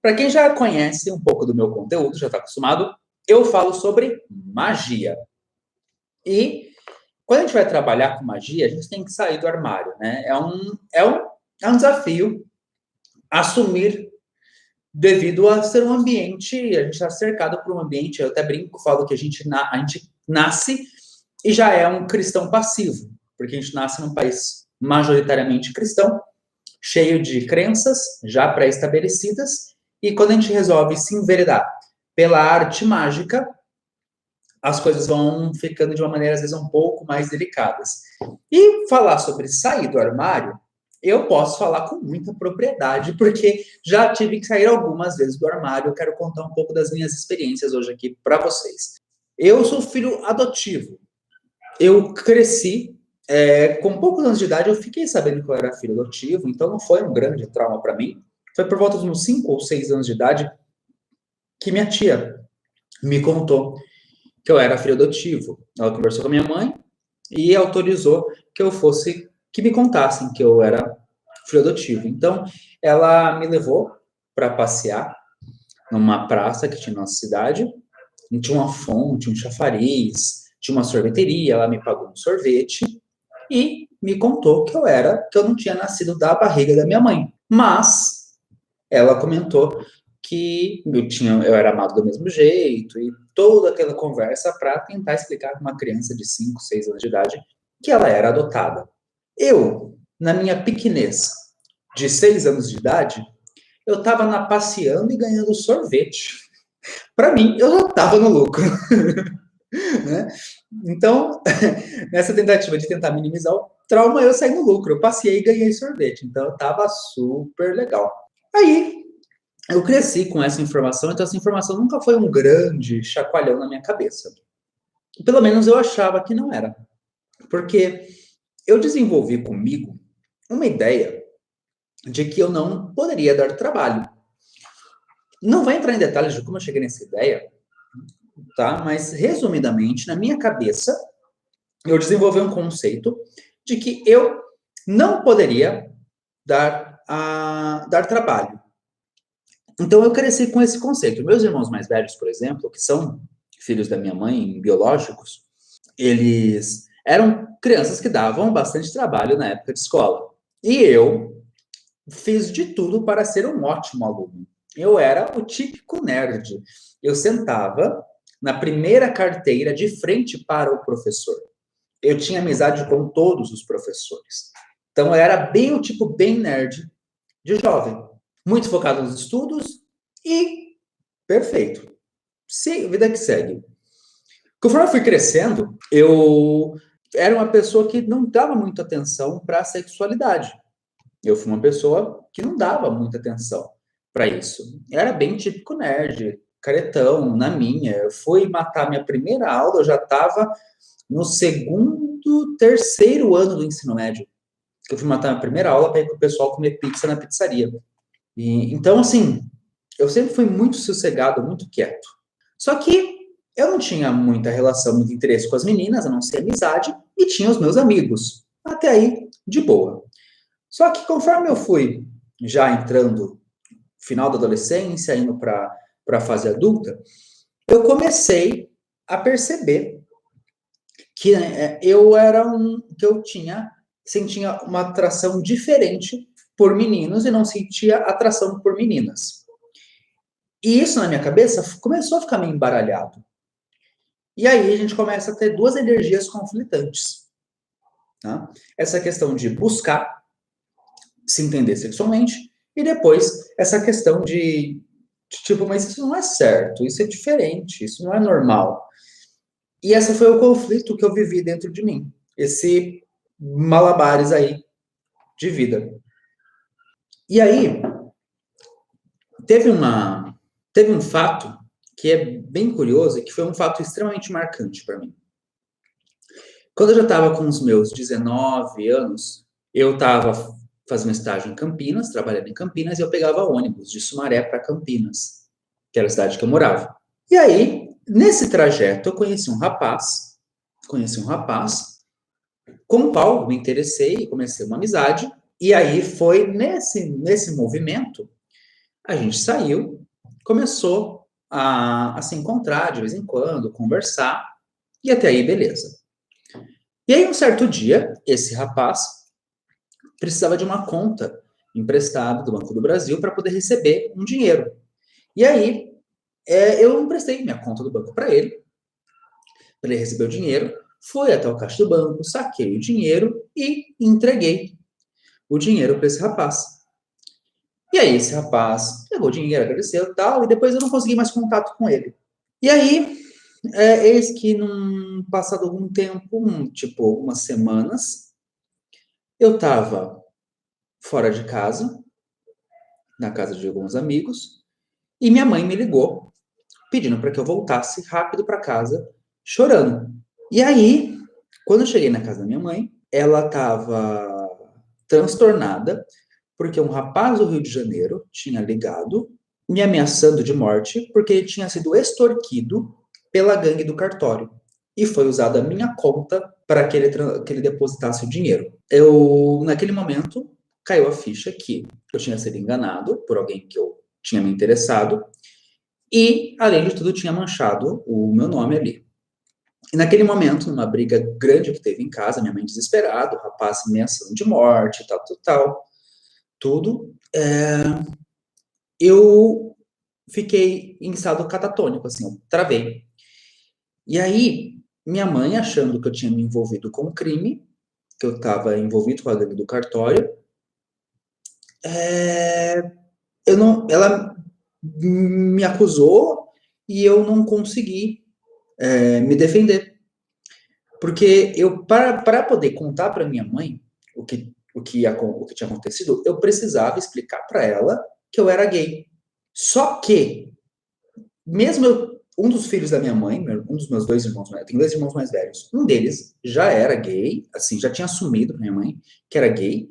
Para quem já conhece um pouco do meu conteúdo, já está acostumado, eu falo sobre magia. E quando a gente vai trabalhar com magia, a gente tem que sair do armário, né? É um desafio assumir devido a ser um ambiente, a gente está cercado por um ambiente, eu até brinco, falo que a gente nasce e já é um cristão passivo, porque a gente nasce num país majoritariamente cristão, cheio de crenças já pré-estabelecidas, e quando a gente resolve se enveredar pela arte mágica, as coisas vão ficando de uma maneira, às vezes, um pouco mais delicadas. E falar sobre sair do armário, eu posso falar com muita propriedade, porque já tive que sair algumas vezes do armário. Eu quero contar um pouco das minhas experiências hoje aqui para vocês. Eu sou filho adotivo. Eu cresci, com poucos anos de idade, eu fiquei sabendo que eu era filho adotivo, então não foi um grande trauma para mim. Foi por volta de uns 5 ou 6 anos de idade que minha tia me contou que eu era filho adotivo. Ela conversou com a minha mãe e autorizou que me contassem que eu era filho adotivo. Então, ela me levou para passear numa praça que tinha na nossa cidade. Tinha uma fonte, um chafariz, tinha uma sorveteria. Ela me pagou um sorvete e me contou que que eu não tinha nascido da barriga da minha mãe. Mas ela comentou que eu era amado do mesmo jeito e toda aquela conversa para tentar explicar para uma criança de 5, 6 anos de idade que ela era adotada. Eu, na minha pequenez de 6 anos de idade, eu estava passeando e ganhando sorvete. Para mim, eu já estava no lucro. Né? Então, nessa tentativa de tentar minimizar o trauma, eu saí no lucro. Eu passei e ganhei sorvete. Então, estava super legal. Aí, eu cresci com essa informação, então essa informação nunca foi um grande chacoalhão na minha cabeça. Pelo menos eu achava que não era. Porque eu desenvolvi comigo uma ideia de que eu não poderia dar trabalho. Não vou entrar em detalhes de como eu cheguei nessa ideia, tá? Mas, resumidamente, na minha cabeça, eu desenvolvi um conceito de que eu não poderia dar trabalho. Então, eu cresci com esse conceito. Meus irmãos mais velhos, por exemplo, que são filhos da minha mãe, biológicos, eles eram crianças que davam bastante trabalho na época de escola. E eu fiz de tudo para ser um ótimo aluno. Eu era o típico nerd. Eu sentava na primeira carteira de frente para o professor. Eu tinha amizade com todos os professores. Então, eu era bem o tipo bem nerd de jovem. Muito focado nos estudos e perfeito. Sim, vida que segue. Conforme eu fui crescendo, eu era uma pessoa que não dava muita atenção para a sexualidade. Eu fui uma pessoa que não dava muita atenção para isso. Eu era bem típico nerd, caretão, na minha. Eu fui matar minha primeira aula, eu já estava no segundo, terceiro ano do ensino médio. Eu fui matar minha primeira aula para ir com o pessoal comer pizza na pizzaria. Então, assim, eu sempre fui muito sossegado, muito quieto. Só que eu não tinha muita relação, muito interesse com as meninas, a não ser amizade, e tinha os meus amigos. Até aí, de boa. Só que conforme eu fui já entrando no final da adolescência, indo para a fase adulta, eu comecei a perceber que sentia uma atração diferente por meninos e não sentia atração por meninas. E isso na minha cabeça começou a ficar meio embaralhado. E aí a gente começa a ter duas energias conflitantes. Tá? Essa questão de buscar se entender sexualmente e depois essa questão de tipo, mas isso não é certo, isso é diferente, isso não é normal. E esse foi o conflito que eu vivi dentro de mim. Esse malabares aí de vida. E aí, teve um fato que é bem curioso e que foi um fato extremamente marcante para mim. Quando eu já estava com os meus 19 anos, eu estava fazendo estágio em Campinas, trabalhando em Campinas, e eu pegava ônibus de Sumaré para Campinas, que era a cidade que eu morava. E aí, nesse trajeto, eu conheci um rapaz, com o qual me interessei e comecei uma amizade, e aí foi nesse movimento A gente saiu, começou a se encontrar de vez em quando, conversar, e até aí beleza. E aí, um certo dia, esse rapaz precisava de uma conta emprestada do Banco do Brasil para poder receber um dinheiro. E aí, eu emprestei minha conta do banco para ele receber o dinheiro, fui até o caixa do banco, saquei o dinheiro e entreguei o dinheiro para esse rapaz. E aí, esse rapaz pegou o dinheiro, agradeceu e tal, e depois eu não consegui mais contato com ele. E aí, eis que num passado algum tempo, tipo algumas semanas, eu estava fora de casa, na casa de alguns amigos, e minha mãe me ligou pedindo para que eu voltasse rápido para casa, chorando. E aí, quando eu cheguei na casa da minha mãe, ela estava transtornada porque um rapaz do Rio de Janeiro tinha ligado me ameaçando de morte porque ele tinha sido extorquido pela gangue do cartório. E foi usada a minha conta para que ele depositasse o dinheiro. Naquele momento, caiu a ficha que eu tinha sido enganado por alguém que eu tinha me interessado e, além de tudo, tinha manchado o meu nome ali. E naquele momento, numa briga grande que teve em casa, minha mãe desesperada, o rapaz ameaçando de morte, tudo, eu fiquei em estado catatônico, assim, eu travei. E aí, minha mãe, achando que eu tinha me envolvido com o crime, que eu estava envolvido com a gangue do cartório, ela me acusou e eu não consegui me defender. Porque para poder contar para minha mãe o que tinha acontecido, eu precisava explicar para ela que eu era gay. Só que, um dos filhos da minha mãe, um dos meus dois irmãos, eu tenho dois irmãos mais velhos, um deles já era gay, assim, já tinha assumido para minha mãe que era gay,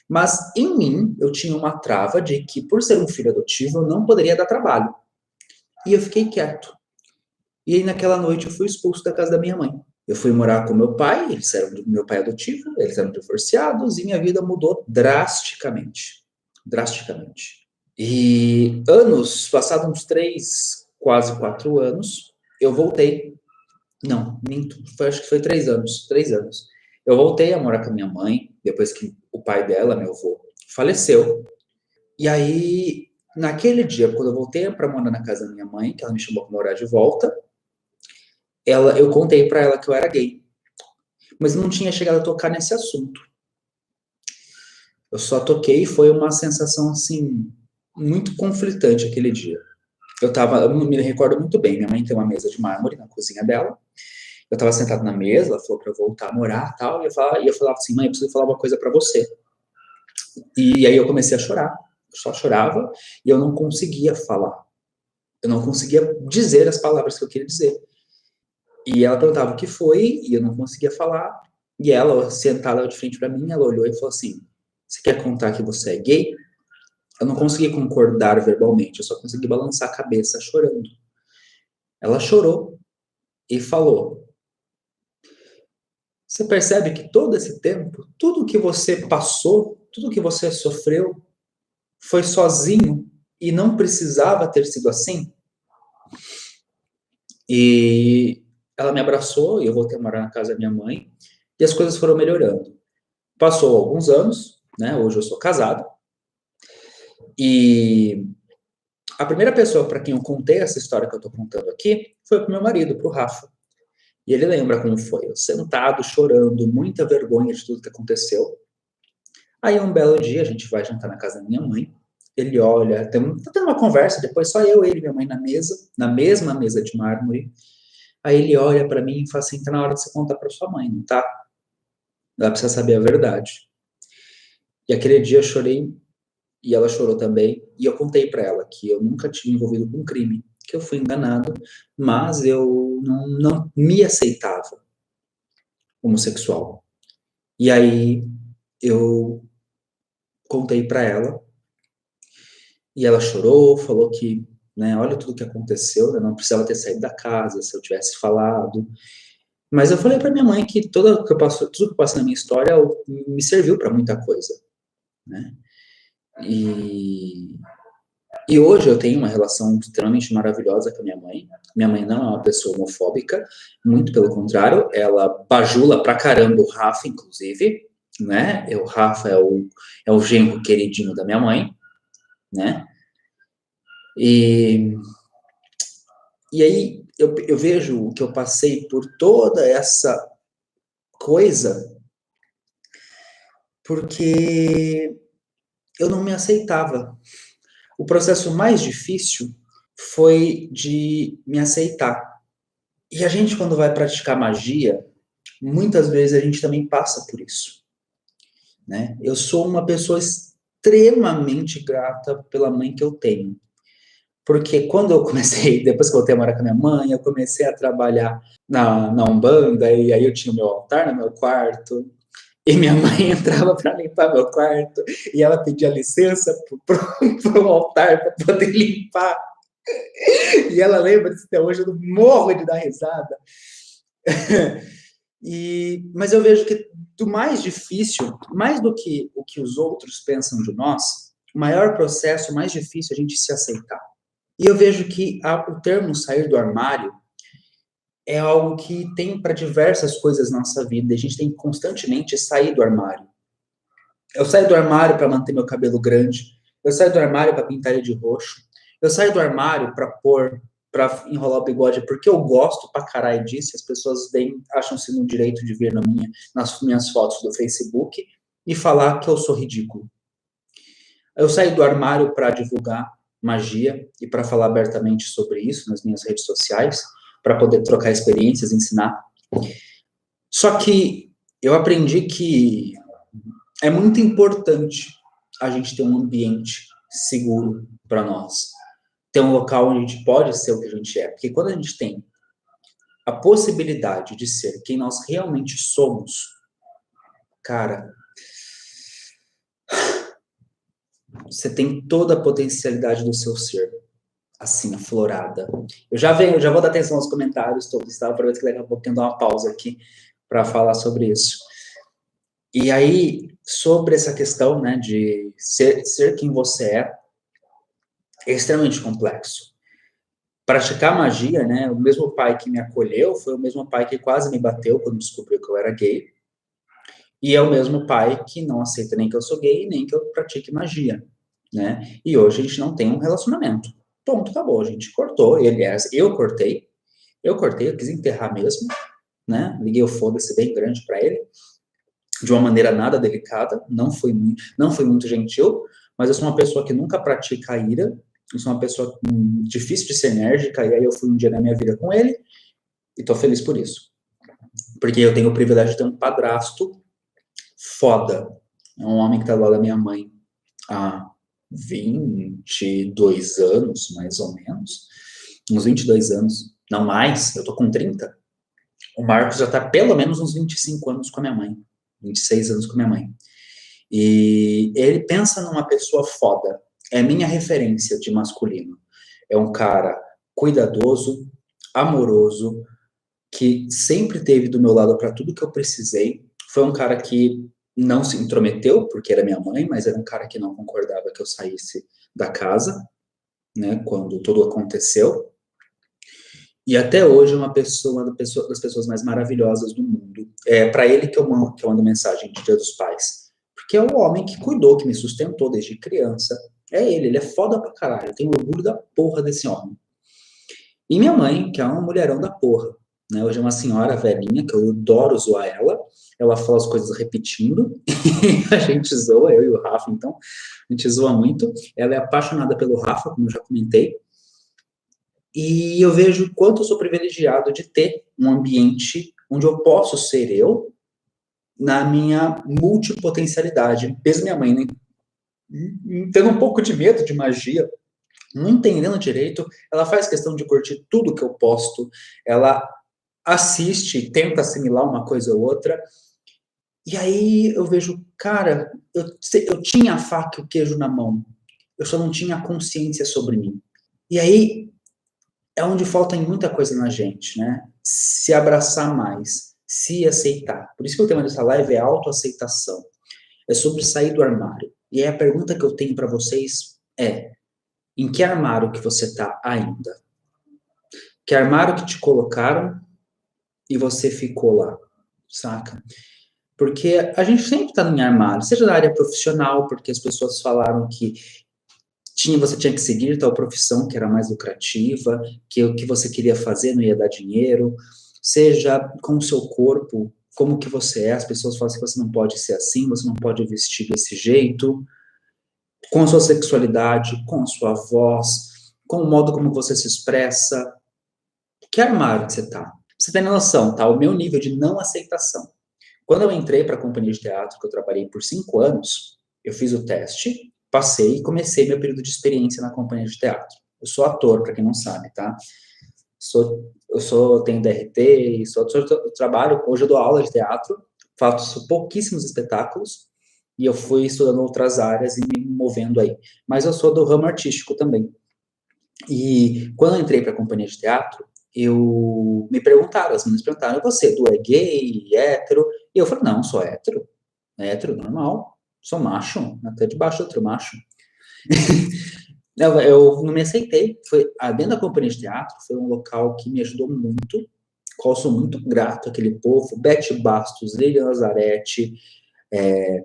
mas em mim eu tinha uma trava de que, por ser um filho adotivo, eu não poderia dar trabalho. E eu fiquei quieto. E aí, naquela noite, eu fui expulso da casa da minha mãe. Eu fui morar com meu pai, eles eram do meu pai adotivo, eles eram divorciados, e minha vida mudou drasticamente. Drasticamente. E passados uns 3, quase 4 anos, eu voltei. Não, minto, acho que foi 3 anos. 3 anos. Eu voltei a morar com a minha mãe, depois que o pai dela, meu avô, faleceu. E aí, naquele dia, quando eu voltei para morar na casa da minha mãe, que ela me chamou para morar de volta, eu contei para ela que eu era gay, mas não tinha chegado a tocar nesse assunto. Eu só toquei e foi uma sensação assim muito conflitante aquele dia. Eu me recordo muito bem. Minha mãe tem uma mesa de mármore na cozinha dela. Eu estava sentado na mesa, ela falou para eu voltar a morar, tal, e eu falava assim: "Mãe, eu preciso falar uma coisa para você". E aí eu comecei a chorar. Eu só chorava e eu não conseguia falar. Eu não conseguia dizer as palavras que eu queria dizer. E ela perguntava o que foi, e eu não conseguia falar. E ela, sentada de frente para mim, ela olhou e falou assim: "Você quer contar que você é gay?" Eu não consegui concordar verbalmente, eu só consegui balançar a cabeça chorando. Ela chorou e falou: "Você percebe que todo esse tempo, tudo que você passou, tudo que você sofreu, foi sozinho e não precisava ter sido assim?" E ela me abraçou e eu voltei a morar na casa da minha mãe e as coisas foram melhorando. Passou alguns anos, né? Hoje eu sou casado. E a primeira pessoa para quem eu contei essa história que eu estou contando aqui foi para o meu marido, para o Rafa. E ele lembra como foi, eu sentado, chorando, muita vergonha de tudo que aconteceu. Aí um belo dia a gente vai jantar na casa da minha mãe. Ele olha, tá tendo uma conversa, depois só eu, ele e minha mãe na mesa, na mesma mesa de mármore. Aí ele olha para mim e fala assim: "Tá na hora de você contar para sua mãe, não tá? Ela precisa saber a verdade." E aquele dia eu chorei e ela chorou também. E eu contei para ela que eu nunca tinha envolvido com crime, que eu fui enganado, mas eu não me aceitava homossexual. E aí eu contei para ela e ela chorou, falou que, né, olha tudo que aconteceu, né, não precisava ter saído da casa se eu tivesse falado. Mas eu falei para minha mãe que tudo que eu passei na minha história me serviu para muita coisa, né? E E hoje eu tenho uma relação extremamente maravilhosa com a minha mãe. Minha mãe não é uma pessoa homofóbica, muito pelo contrário, ela bajula pra caramba o Rafa, inclusive, né? O Rafa é o genro queridinho da minha mãe, né? E, e aí eu vejo que eu passei por toda essa coisa porque eu não me aceitava. O processo mais difícil foi de me aceitar. E a gente, quando vai praticar magia, muitas vezes a gente também passa por isso, né? Eu sou uma pessoa extremamente grata pela mãe que eu tenho. Porque quando eu comecei, depois que eu voltei a morar com a minha mãe, eu comecei a trabalhar na Umbanda, e aí eu tinha o meu altar no meu quarto, e minha mãe entrava para limpar meu quarto, e ela pedia licença pro altar para poder limpar. E ela lembra disso até hoje, eu morro de dar risada. Mas eu vejo que do mais difícil, mais do que o que os outros pensam de nós, o maior processo, o mais difícil é a gente se aceitar. E eu vejo que o termo sair do armário é algo que tem para diversas coisas na nossa vida. A gente tem que constantemente sair do armário. Eu saio do armário para manter meu cabelo grande. Eu saio do armário para pintar ele de roxo. Eu saio do armário para enrolar o bigode, porque eu gosto pra caralho disso. As pessoas acham-se no direito de ver nas minhas fotos do Facebook e falar que eu sou ridículo. Eu saio do armário para divulgar magia e para falar abertamente sobre isso nas minhas redes sociais, para poder trocar experiências, ensinar. Só que eu aprendi que é muito importante a gente ter um ambiente seguro para nós. Ter um local onde a gente pode ser o que a gente é. Porque quando a gente tem a possibilidade de ser quem nós realmente somos, cara, você tem toda a potencialidade do seu ser, assim, aflorada. Eu já vou dar atenção aos comentários todos, tá? Aproveito que daqui a pouco eu dar uma pausa aqui para falar sobre isso. E aí, sobre essa questão, né, de ser quem você é extremamente complexo. Praticar magia, né, o mesmo pai que me acolheu foi o mesmo pai que quase me bateu quando descobriu que eu era gay. E é o mesmo pai que não aceita nem que eu sou gay, nem que eu pratique magia, né? E hoje a gente não tem um relacionamento. Ponto, acabou, a gente cortou. Eu cortei, eu quis enterrar mesmo, né? Liguei o foda-se bem grande para ele, de uma maneira nada delicada, não foi muito gentil, mas eu sou uma pessoa que nunca pratica a ira, eu sou uma pessoa difícil de ser enérgica, e aí eu fui um dia na minha vida com ele, e tô feliz por isso. Porque eu tenho o privilégio de ter um padrasto foda. É um homem que tá do lado da minha mãe há 22 anos, mais ou menos. Uns 22 anos. Não mais, eu tô com 30. O Marcos já tá pelo menos uns 25 anos com a minha mãe. 26 anos com a minha mãe. E ele pensa numa pessoa foda. É minha referência de masculino. É um cara cuidadoso, amoroso, que sempre esteve do meu lado para tudo que eu precisei. Foi um cara que não se intrometeu, porque era minha mãe, mas era um cara que não concordava que eu saísse da casa, né, quando tudo aconteceu. E até hoje é uma das pessoas mais maravilhosas do mundo. É para ele que eu mando mensagem de Dia dos Pais. Porque é o homem que cuidou, que me sustentou desde criança. É ele é foda pra caralho. Eu tenho orgulho da porra desse homem. E minha mãe, que é uma mulherão da porra. Né? Hoje é uma senhora velhinha, que eu adoro zoar ela. Ela fala as coisas repetindo. A gente zoa, eu e o Rafa, então. A gente zoa muito. Ela é apaixonada pelo Rafa, como eu já comentei. E eu vejo o quanto eu sou privilegiado de ter um ambiente onde eu posso ser eu na minha multipotencialidade. Mesmo minha mãe, né, tendo um pouco de medo de magia, não entendendo direito, ela faz questão de curtir tudo que eu posto, ela assiste, tenta assimilar uma coisa ou outra, e aí eu vejo, cara, eu tinha a faca e o queijo na mão, eu só não tinha consciência sobre mim. E aí é onde falta muita coisa na gente, né? Se abraçar mais, se aceitar. Por isso que o tema dessa live é autoaceitação. É sobre sair do armário. E aí a pergunta que eu tenho para vocês é: Em que armário que você está ainda? Que armário que te colocaram e você ficou lá, saca? Porque a gente sempre está em armário, seja na área profissional, porque as pessoas falaram que você tinha que seguir tal profissão que era mais lucrativa, que o que você queria fazer não ia dar dinheiro, seja com o seu corpo, como que você é, as pessoas falam assim, você não pode ser assim, você não pode vestir desse jeito, com a sua sexualidade, com a sua voz, com o modo como você se expressa, que armário que você tá? Você tem noção, tá? O meu nível de não aceitação. Quando eu entrei para a companhia de teatro, que eu trabalhei por 5 anos, eu fiz o teste, passei e comecei meu período de experiência na companhia de teatro. Eu sou ator, para quem não sabe, tá? Tenho DRT, eu trabalho, hoje eu dou aula de teatro, faço pouquíssimos espetáculos, e eu fui estudando outras áreas e me movendo aí. Mas eu sou do ramo artístico também. E quando eu entrei para a companhia de teatro, me perguntaram, as meninas perguntaram, você, tu é gay, hétero? E eu falei, não, sou hétero, hétero, normal, sou macho, até debaixo do outro macho. Eu não me aceitei, dentro da companhia de teatro, foi um local que me ajudou muito, qual sou muito grato àquele povo, Beth Bastos, Lilian Lazarete,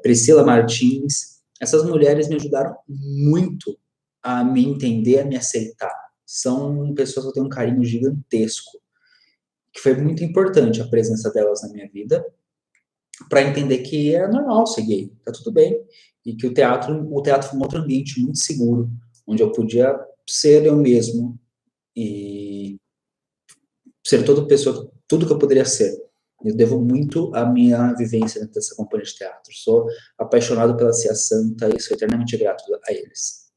Priscila Martins, essas mulheres me ajudaram muito a me entender, a me aceitar. São pessoas que eu tenho um carinho gigantesco, que foi muito importante a presença delas na minha vida, para entender que é normal ser gay, tá tudo bem, e que o teatro foi um outro ambiente muito seguro, onde eu podia ser eu mesmo e ser toda pessoa, tudo que eu poderia ser. Eu devo muito à minha vivência dentro dessa companhia de teatro. Sou apaixonado pela Cia Santa e sou eternamente grato a eles.